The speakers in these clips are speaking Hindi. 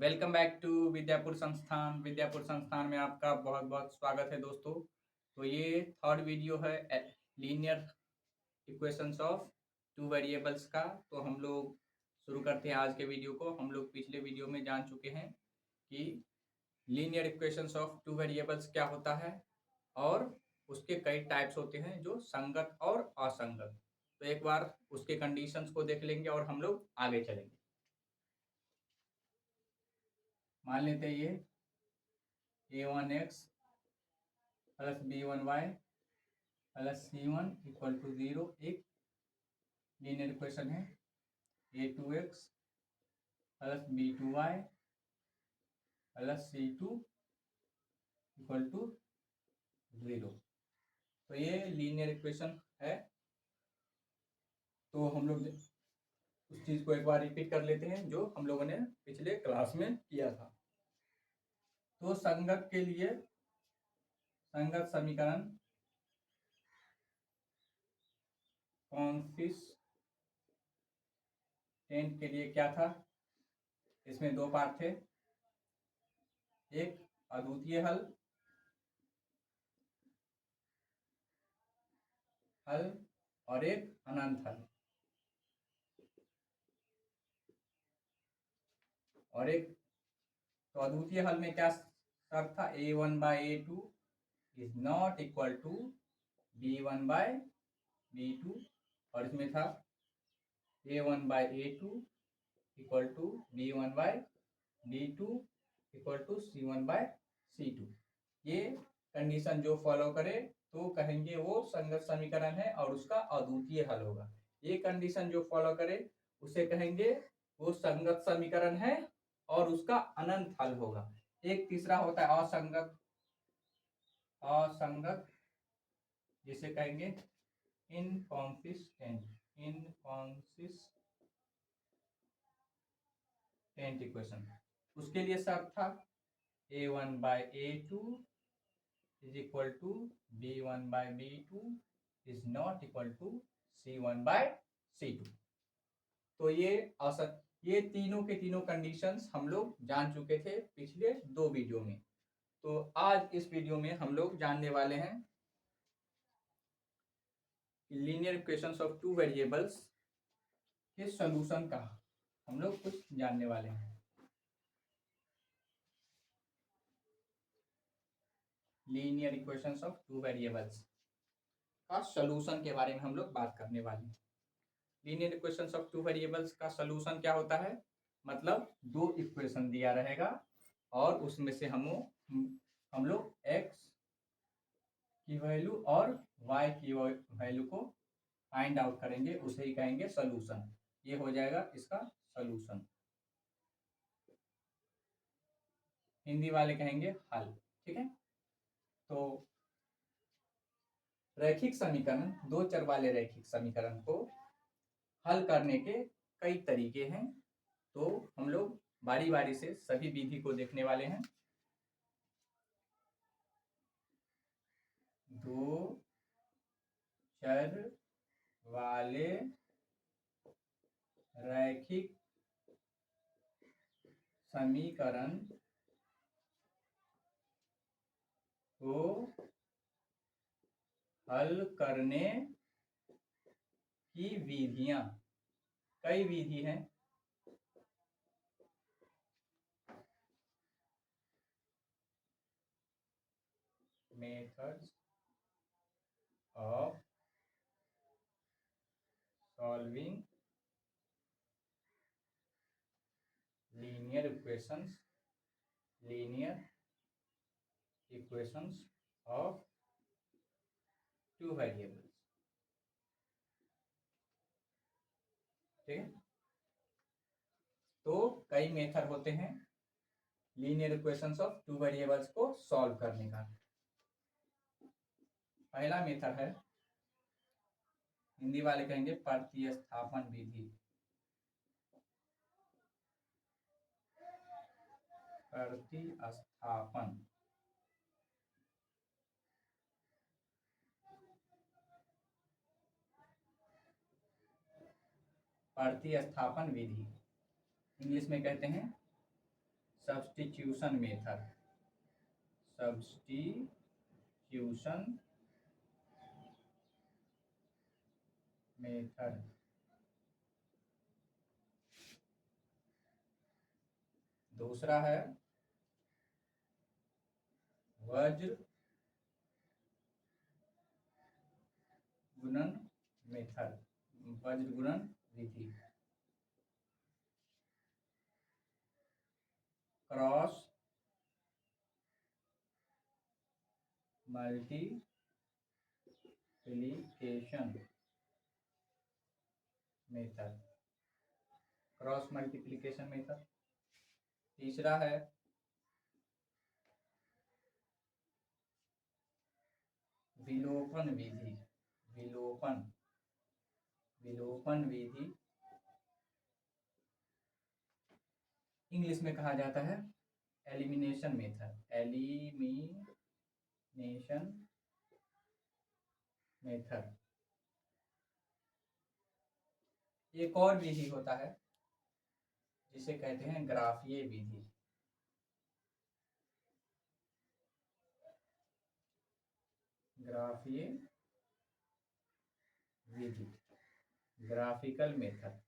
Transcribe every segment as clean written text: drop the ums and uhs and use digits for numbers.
वेलकम बैक टू विद्यापुर संस्थान। विद्यापुर संस्थान में आपका बहुत बहुत स्वागत है दोस्तों। तो ये थर्ड वीडियो है linear equations of two variables का। तो हम लोग शुरू करते हैं आज के वीडियो को। हम लोग पिछले वीडियो में जान चुके हैं कि linear equations of two variables क्या होता है और उसके कई टाइप्स होते हैं, जो संगत और असंगत। तो एक बार उसके कंडीशंस को देख लेंगे और हम लोग आगे चलेंगे। मान लेते हैं ये a1x plus b1y plus c1 equal to 0 एक लीनियर इक्वेशन है। a2x plus b2y plus c2 equal to 0। तो ये लीनियर इक्वेशन है। तो हम लोग उस चीज को एक बार रिपीट कर लेते हैं जो हम लोगों ने पिछले क्लास में किया था। तो संगत के लिए संगत समीकरण कॉन्सिस्टेंट के लिए क्या था, इसमें दो पार्ट थे, एक अद्वितीय हल और एक अनंत हल। और एक तो अद्वितीय हल में क्या शर्त था, a1/a2 is not equal to b1/b2। और इसमें था a1/a2 equal to b1/b2 equal to c1/c2। ये कंडीशन जो फॉलो करे तो कहेंगे वो संगत समीकरण है और उसका अद्वितीय हल होगा। ये कंडीशन जो फॉलो करे उसे कहेंगे वो संगत समीकरण है और उसका अनंत हल होगा। एक तीसरा होता है असंगत, असंगत जिसे कहेंगे इनकॉन्सिस्टेंट, इनकॉन्सिस्टेंट इक्वेशन। उसके लिए शर्त था a1/a2 is equal to b1/b2 is not equal to c1/c2। तो ये तीनों के तीनों कंडीशंस हम लोग जान चुके थे पिछले दो वीडियो में। तो आज इस वीडियो में हम लोग जानने वाले हैं linear equations of two variables के सॉल्यूशन का हम लोग कुछ जानने वाले हैं। Linear equations of two variables का सॉल्यूशन के बारे में हम लोग बात करने वाले हैं। Linear equations of two variables का सॉल्यूशन क्या होता है, मतलब दो इक्वेशन दिया रहेगा और उसमें से हम लोग x की वैल्यू और y की वैल्यू को फाइंड आउट करेंगे, उसे ही कहेंगे सॉल्यूशन। ये हो जाएगा इसका सॉल्यूशन। हिंदी वाले कहेंगे हल। ठीक है। तो रैखिक समीकरण, दो चर वाले रैखिक समीकरण को हल करने के कई तरीके हैं। तो हम लोग बारी बारी से सभी विधि को देखने वाले हैं। दो चर वाले रैखिक समीकरण को हल करने की विधियां, कई विधि हैं। Methods of solving linear equations of two variables. ठीक है। तो कई मेथड होते हैं linear equations of two variables को सॉल्व करने का। पहला मेथड है, हिंदी वाले कहेंगे प्रतिस्थापन विधि। प्रतिस्थापन प्रतिस्थापन विधि इंग्लिश में कहते हैं सब्स्टिट्यूशन मेथड, सब्स्टिट्यूशन मेथड। दूसरा है वज्र गुणन मेथड, वज्र गुणन विधि। Cross multiplication method, cross multiplication method. तीसरा है विलोपन विधि, विलोपन विधि इंग्लिश में कहा जाता है एलिमिनेशन मेथड, एलिमिनेशन मेथड। एक और विधि होता है जिसे कहते हैं ग्राफीय विधि, ग्राफीय विधि, ग्राफिकल मेथड।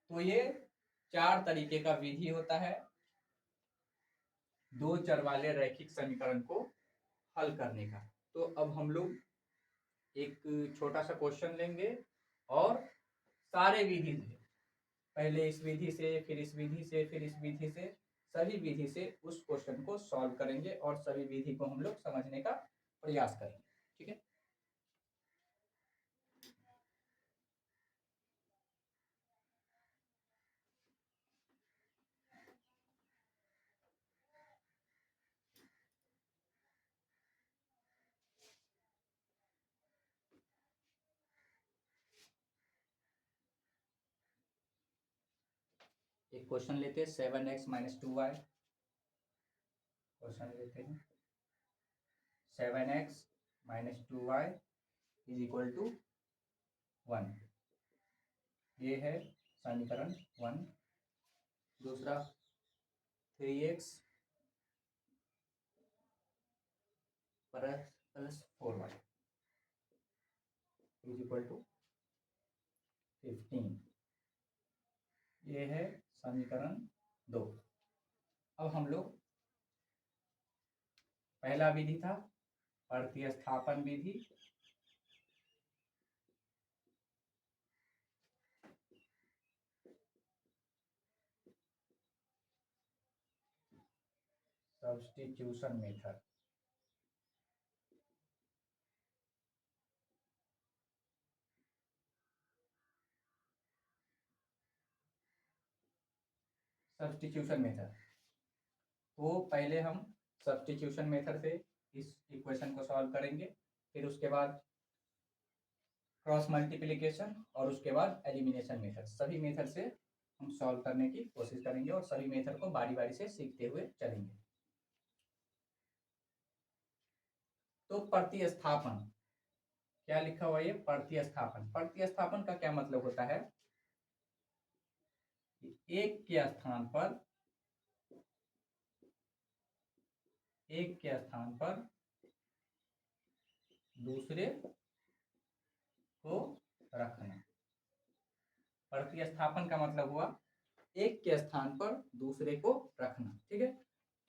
तो ये 4 तरीके का विधि होता है दो चर वाले रैखिक समीकरण को हल करने का। तो अब हम लोग एक छोटा सा क्वेश्चन लेंगे और सारे विधि से, पहले इस विधि से, फिर इस विधि से, फिर इस विधि से, सभी विधि से उस क्वेश्चन को सॉल्व करेंगे और सभी विधि को हम लोग समझने का प्रयास करेंगे। ठीक है, एक क्वेश्चन लेते हैं 7x - 2y। क्वेश्चन लेते हैं 7x - 2y = 1। ये है समीकरण 1। दूसरा 3x + 4y = 15। ये है समीकरण 2। अब हम लोग, पहला विधि था प्रतिस्थापन विधि, सब्स्टिट्यूशन मेथड। सब्स्टिट्यूशन मेथड, तो पहले हम सब्स्टिट्यूशन मेथड से इस इक्वेशन को सॉल्व करेंगे, फिर उसके बाद क्रॉस मल्टीप्लिकेशन और उसके बाद एलिमिनेशन मेथड। सभी मेथड से हम सॉल्व करने की कोशिश करेंगे और सभी मेथड को बारी बारी से सीखते हुए चलेंगे। तो प्रतिस्थापन, क्या लिखा हुआ है? प्रतिस्थापन। प्रतिस्थापन का क्या मतलब होता है? एक के स्थान पर दूसरे को रखना। प्रतिस्थापन का मतलब हुआ एक के स्थान पर दूसरे को रखना। ठीक है,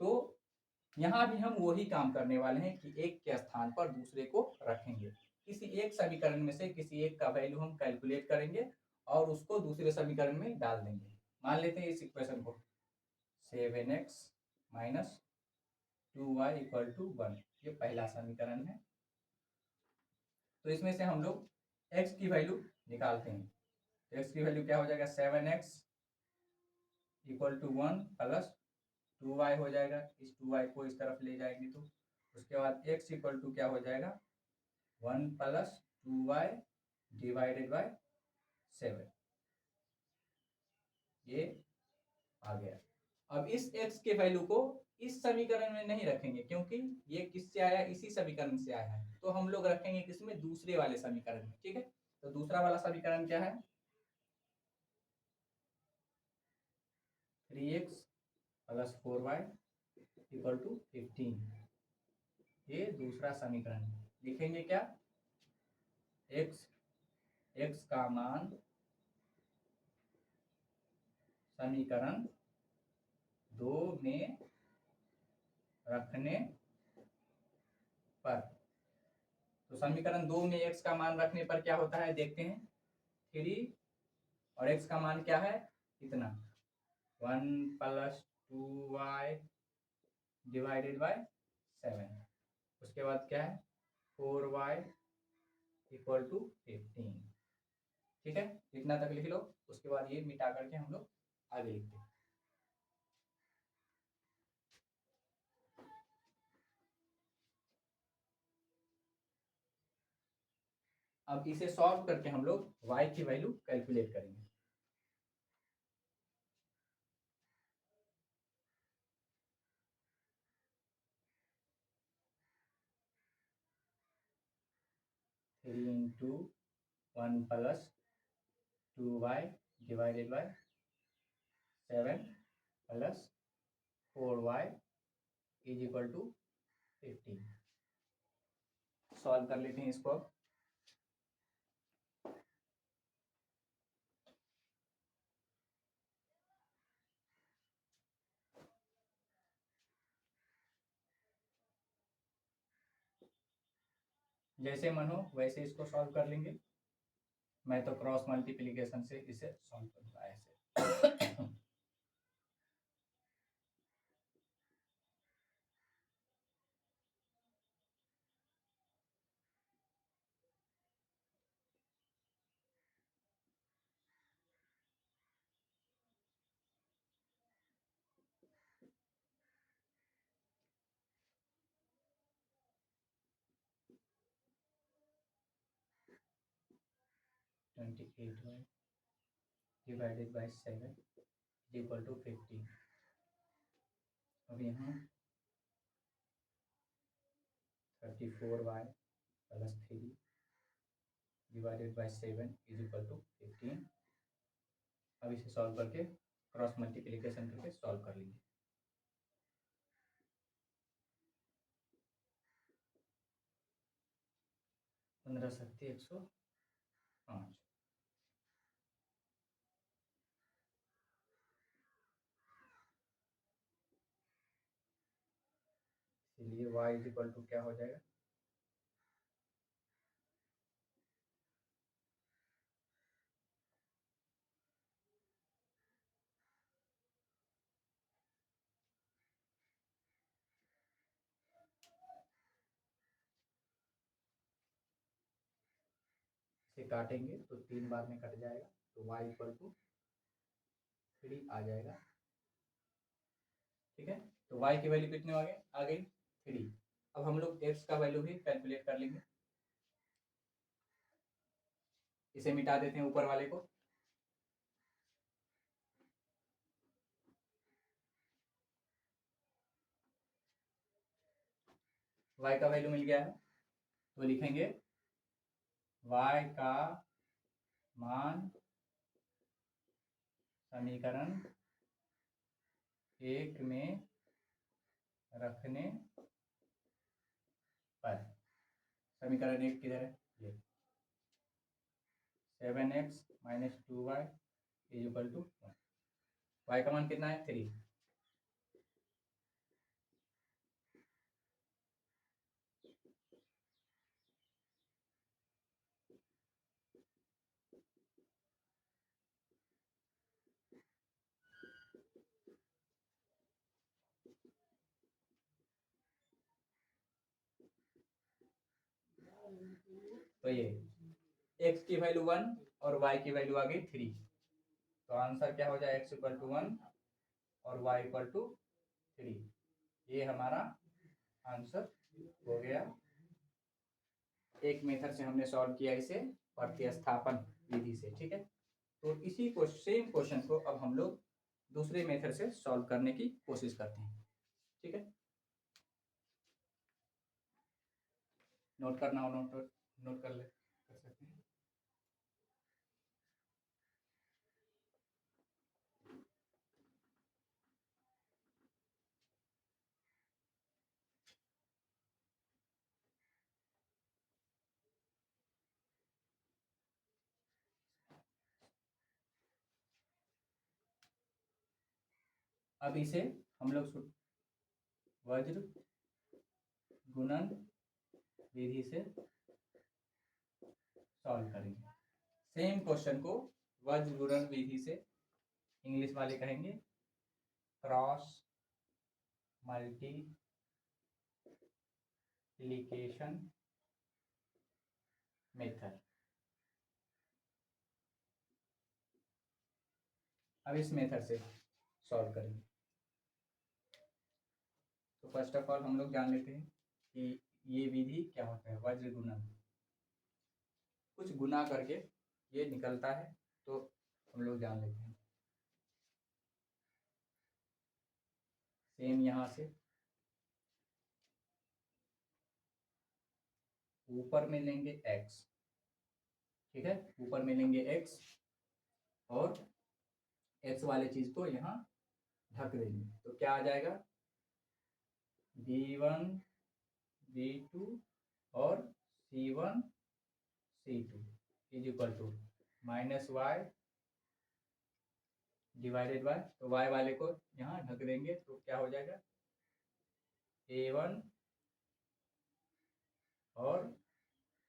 तो यहां भी हम वही काम करने वाले हैं कि एक के स्थान पर दूसरे को रखेंगे। किसी एक समीकरण में से किसी एक का वैल्यू हम कैलकुलेट करेंगे और उसको दूसरे समीकरण में डाल देंगे। मान लेते हैं इस इक्वेशन को 7x - 2y = 1। ये पहला समीकरण है। तो इसमें से हम लोग x की वैल्यू निकालते हैं। x की वैल्यू क्या हो जाएगा? 7x = 1 + 2y हो जाएगा। इस 2y को इस तरफ ले जाएंगे तो उसके बाद x = क्या हो जाएगा? 1 + 2y / 7। ये आ गया। अब इस x के वैल्यू को इस समीकरण में नहीं रखेंगे क्योंकि ये किससे आया, इसी समीकरण से आया है, तो हम लोग रखेंगे किसमें, दूसरे वाले समीकरण में। ठीक है, तो दूसरा वाला समीकरण क्या है, 3x + 4y = 15। ये दूसरा समीकरण लिखेंगे क्या, x का मान समीकरण 2 में रखने पर, तो समीकरण 2 में x का मान रखने पर क्या होता है देखते हैं, 3 और x का मान क्या है, कितना, 1 + 2y / 7। उसके बाद क्या है, 4y = 15। ठीक है, इतना तक लिख लो। उसके बाद ये मिटा करके हम लोग आगे लिखते हैं। अब इसे सॉल्व करके हम लोग y की वैल्यू कैलकुलेट करेंगे। Three into 1 + 2y / 7 + 4y = 15। Solve कर लेते हैं इसको। जैसे मन हो वैसे इसको सॉल्व कर लेंगे। मैं तो क्रॉस मल्टीप्लिकेशन से इसे सॉल्व करूंगा ऐसे। / 7 = 15। अब यहाँ 34y + 3 / 7 = 15। अब इसे सॉल्व करके क्रॉस मल्टीप्लिकेशन करके सॉल्व कर लेंगे। 15 × 7 = 105। इसलिए y = क्या हो जाएगा, इसे काटेंगे तो 3 बार में कट जाएगा, तो y = 3 आ जाएगा। ठीक है, तो y की वैल्यू कितने आ गई 3। अब हम लोग x का वैल्यू भी कैलकुलेट कर लेंगे। इसे मिटा देते हैं ऊपर वाले को। y का वैल्यू मिल गया है, तो लिखेंगे y का मान समीकरण 1 में रखने पर, समीकरण 1 किधर है, ये 7x - 2y = 1। y का मान कितना है, 3। तो ये x की वैल्यू 1 और y की वैल्यू आ गई 3, तो आंसर क्या हो जाए, x = 1 और y = 3। ये हमारा आंसर हो गया। एक मेथड से हमने सॉल्व किया इसे प्रतिस्थापन विधि से। ठीक है, तो इसी को सेम क्वेश्चन को अब हम लोग दूसरे मेथड से सॉल्व करने की कोशिश करते हैं। ठीक है, नोट करना हो नोट कर सकते हैं। अब इसे हम लोग वज्र गुणन विधि से सॉल्व करेंगे। सेम क्वेश्चन को वज्र गुणन विधि से इंग्लिश वाले कहेंगे क्रॉस मल्टीप्लिकेशन मेथड। अब इस मेथड से सॉल्व करेंगे। तो फर्स्ट ऑफ ऑल हम लोग जान लेते हैं कि ये विधि क्या होता है, वज्र गुणन। कुछ गुना करके ये निकलता है, तो हम लोग जान लेते हैं। सेम यहाँ से ऊपर में लेंगे x, ठीक है, ऊपर में लेंगे x और x वाले चीज को यहाँ ढक देंगे, तो क्या आ जाएगा b1 b2 और c1 c2 is equal to minus y divided by, तो y वाले को यहाँ ढक देंगे तो क्या हो जाएगा a1 और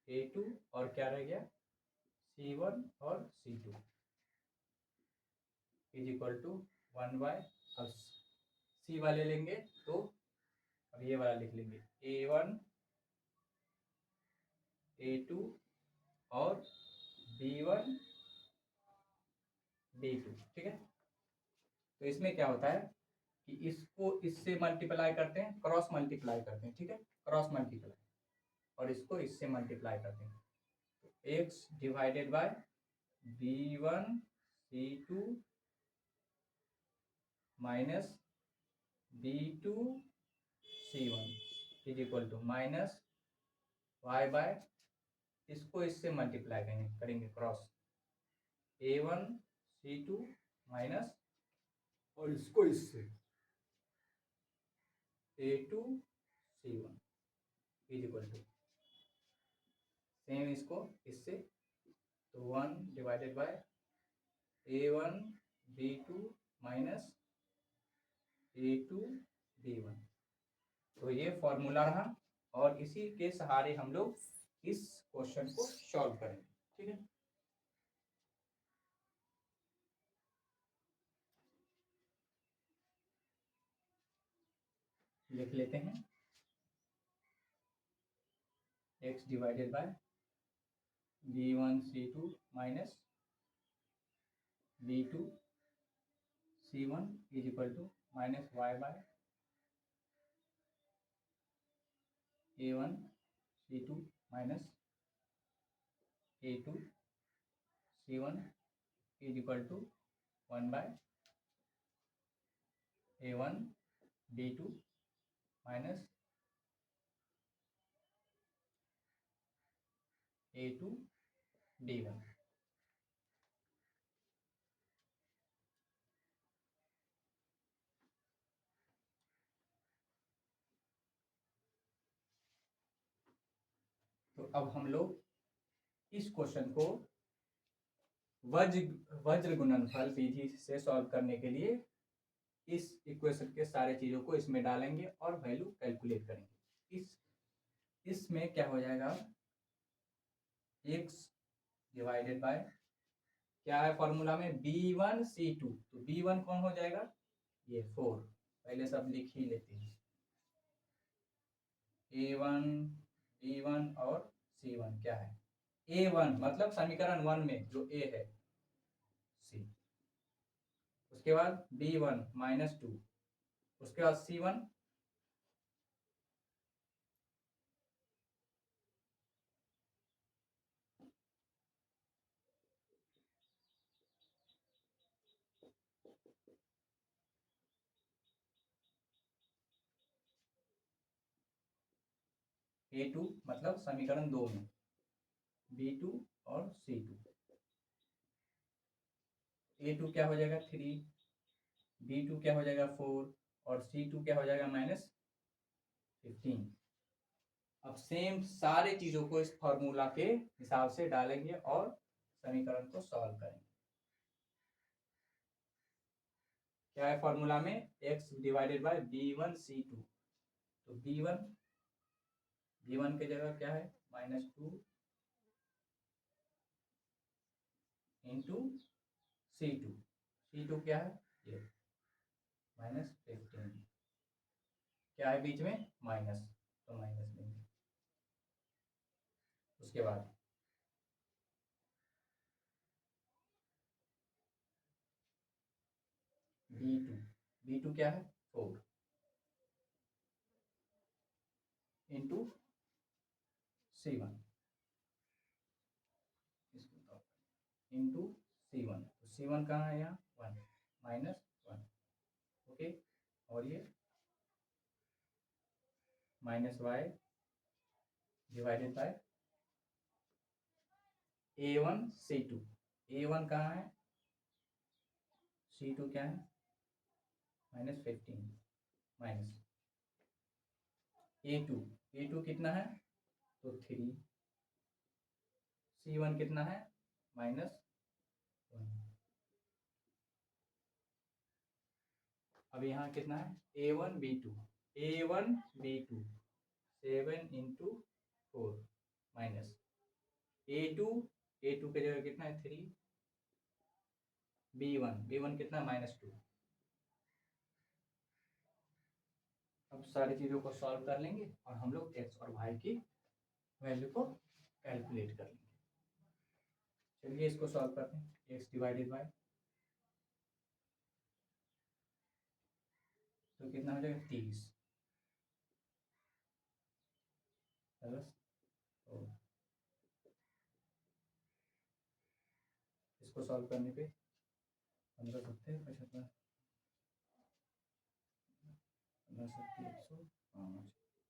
a2 और क्या रह गया c1 और c2 इज इक्वल टू 1/। अब c वाले लेंगे तो अब ये वाला लिख लेंगे a1 a2 और b1 b2, ठीक है। तो इसमें क्या होता है कि इसको इससे मल्टीप्लाई करते हैं, क्रॉस मल्टीप्लाई करते हैं, ठीक है, क्रॉस मल्टीप्लाई, और इसको इससे मल्टीप्लाई करते हैं, तो x divided by b1 c2 minus b2 c1 is equal to minus y by, इसको इससे मल्टीप्लाई करेंगे क्रॉस a1 c2 माइनस, और इसको इससे a2 c1 is equal to same इसको इससे, तो 1 divided by a1 b2 minus a2 b1। तो ये फॉर्मूला रहा और इसी के सहारे हम लोग इस क्वेश्चन को सॉल्व करेंगे, ठीक है। लिख लेते हैं x divided by b1 c2 minus b2 c1 is equal to minus y by a1 c2 minus a2 c1 is equal to 1 by a1 b2 minus a2 b1। तो अब हम लोग इस क्वेश्चन को वज्र गुणनफल विधि से सॉल्व करने के लिए इस इक्वेशन के सारे चीजों को इसमें डालेंगे और वैल्यू कैलकुलेट करेंगे। इसमें क्या हो जाएगा x डिवाइडेड बाय क्या है फॉर्मूला में b1 c2, तो b1 कौन हो जाएगा ये 4, पहले सब लिख ही लेते हैं a1 b1 और c1 क्या है a1 मतलब समीकरण 1 में जो a है c, उसके बाद b1 माइनस 2, उसके बाद c1 A2 मतलब समीकरण 2 में B2 और C2। A2 क्या हो जाएगा 3, B2 क्या हो जाएगा 4 और C2 क्या हो जाएगा -15। अब सेम सारे चीज़ों को इस फॉर्मूला के हिसाब से डालेंगे और समीकरण को सॉल्व करेंगे। क्या है फॉर्मूला में, x डिवाइडेड बाय B1C2। तो B1 की जगह क्या है -2 इंटू C2 क्या है ये -15, क्या है बीच में माइनस, तो माइनस लेंगे। उसके बाद B2 क्या है 4 इंटू C1 इंटू C1। तो C1 कहाँ है यहाँ 1 -1, ओके। और ये -y divided by A1C2। A1 कहाँ है, C2 क्या है -15 माइनस A2 कितना है तो 3, C1 कितना है -1। अब यहाँ कितना है A1B2 7 इंटू 4 माइनस A2 की जगह कितना है 3, B1 कितना -2। अब सारी चीज़ों को सॉल्व कर लेंगे और हम लोग x और y की वैल्यू को कैलकुलेट कर लेंगे। चलिए इसको सॉल्व करते हैं। x डिवाइडेड बाय, तो कितना हो जाएगा 30 प्लस 4। इसको सॉल्व करने पे 15 सत्ते 75 105,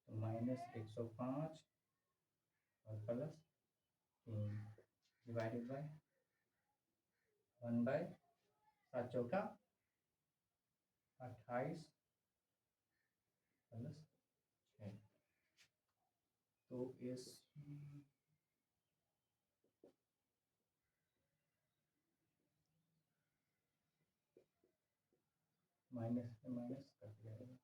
तो -105 और प्लस 3 डिवाइडेड बाय 1/7 चौका 28 प्लस 6। तो इस माइनस से माइनस कट जाएगा,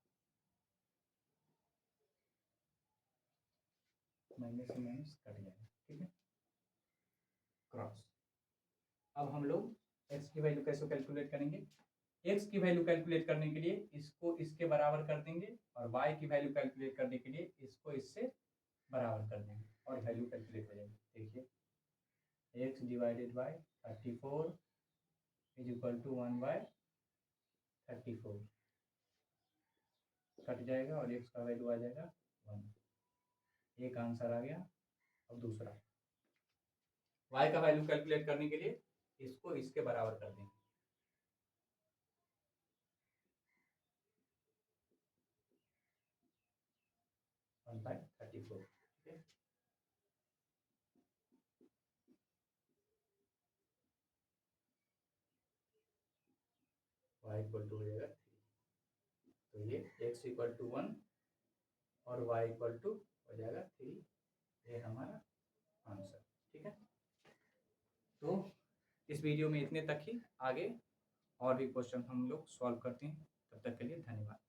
माइनस से माइनस कट जाएगा, ठीक है क्रॉस। अब हम लोग x की वैल्यू कैसे कैलकुलेट करेंगे, x की वैल्यू कैलकुलेट करने के लिए इसको इसके बराबर कर देंगे और y की वैल्यू कैलकुलेट करने के लिए इसको इससे बराबर कर देंगे और वैल्यू कैलकुलेट हो जाएगी। देखिए x divided by 34 is equal to 1/34 cut जाएगा और x का वैल्यू आ जाएगा 1। एक आंसर आ गया। अब दूसरा y का वैल्यू कैलकुलेट करने के लिए इसको इसके बराबर कर देंगे। वन बाय 34, ठीक है। y इक्वल टू हो जाएगा 3, तो ये x इक्वल टू 1 और y इक्वल टू हो जाएगा 3। ये हमारा आंसर, ठीक है। तो इस वीडियो में इतने तक ही, आगे और भी क्वेश्चन हम लोग सॉल्व करते हैं। तब तक के लिए धन्यवाद।